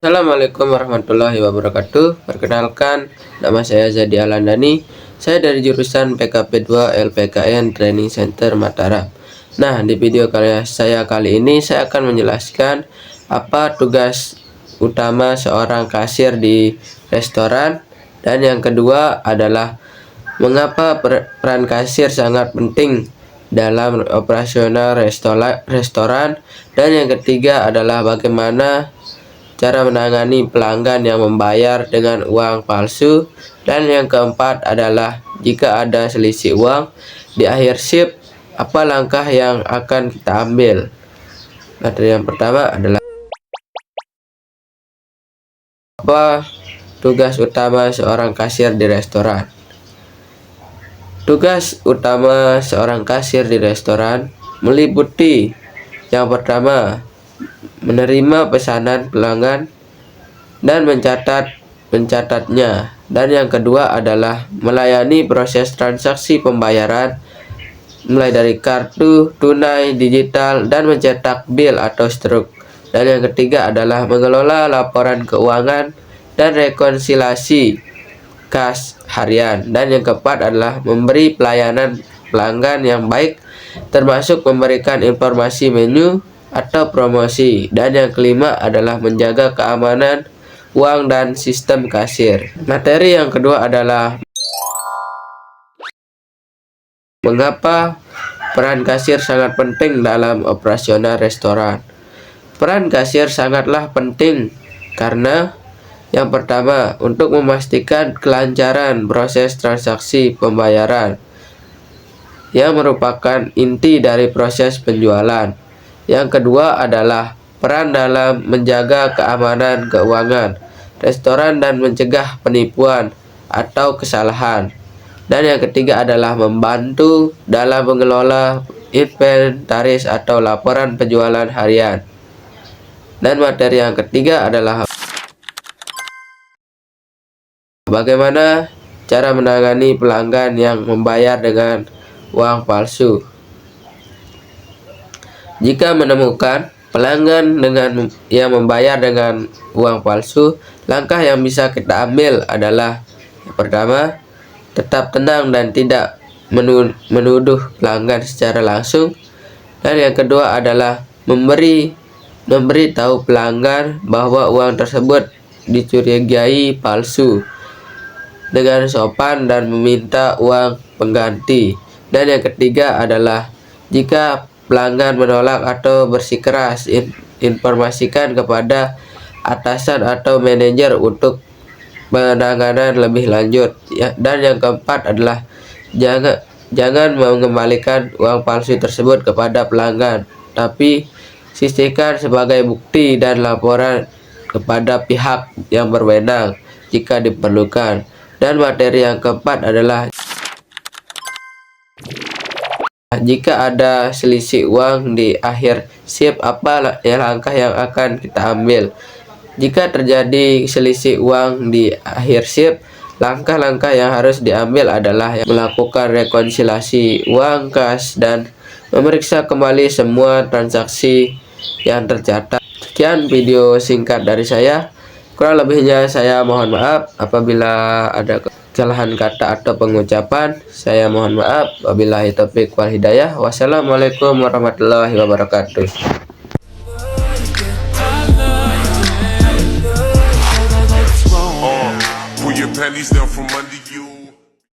Assalamualaikum warahmatullahi wabarakatuh. Perkenalkan, nama saya Zadi Alandani. Saya dari jurusan PKP 2 LPKN Training Center Mataram. Nah, di video saya kali ini saya akan menjelaskan apa tugas utama seorang kasir di restoran, dan yang kedua adalah mengapa peran kasir sangat penting dalam operasional restoran, dan yang ketiga adalah bagaimana cara menangani pelanggan yang membayar dengan uang palsu, dan yang keempat adalah jika ada selisih uang di akhir shift, apa langkah yang akan kita ambil. Materi yang pertama adalah apa tugas utama seorang kasir di restoran. Tugas utama seorang kasir di restoran meliputi yang pertama, menerima pesanan pelanggan dan mencatatnya, dan yang kedua adalah melayani proses transaksi pembayaran mulai dari kartu, tunai, digital, dan mencetak bil atau struk, dan yang ketiga adalah mengelola laporan keuangan dan rekonsiliasi kas harian, dan yang keempat adalah memberi pelayanan pelanggan yang baik, termasuk memberikan informasi menu atau promosi, dan yang kelima adalah menjaga keamanan uang dan sistem kasir. Materi yang kedua adalah mengapa peran kasir sangat penting dalam operasional restoran. Peran kasir sangatlah penting karena yang pertama, untuk memastikan kelancaran proses transaksi pembayaran yang merupakan inti dari proses penjualan. Yang kedua adalah peran dalam menjaga keamanan keuangan restoran dan mencegah penipuan atau kesalahan. Dan yang ketiga adalah membantu dalam mengelola inventaris atau laporan penjualan harian. Dan materi yang ketiga adalah bagaimana cara menangani pelanggan yang membayar dengan uang palsu. Jika menemukan pelanggan yang membayar dengan uang palsu, langkah yang bisa kita ambil adalah yang pertama, tetap tenang dan tidak menuduh pelanggan secara langsung, dan yang kedua adalah memberitahu pelanggan bahwa uang tersebut dicurigai palsu dengan sopan dan meminta uang pengganti. Dan yang ketiga adalah jika pelanggan menolak atau bersikeras, informasikan kepada atasan atau manajer untuk penanganan lebih lanjut. Dan yang keempat adalah jangan mengembalikan uang palsu tersebut kepada pelanggan, tapi sisihkan sebagai bukti dan laporan kepada pihak yang berwenang jika diperlukan. Dan materi yang keempat adalah jika ada selisih uang di akhir shift, apa langkah yang akan kita ambil. Jika terjadi selisih uang di akhir shift, langkah-langkah yang harus diambil adalah melakukan rekonsiliasi uang kas dan memeriksa kembali semua transaksi yang tercatat. Sekian video singkat dari saya. Kurang lebihnya saya mohon maaf apabila ada kesalahan kata atau pengucapan. Saya mohon maaf. Wabillahi taufiq wal hidayah. Wassalamualaikum warahmatullahi wabarakatuh. Pull your panties down from under you.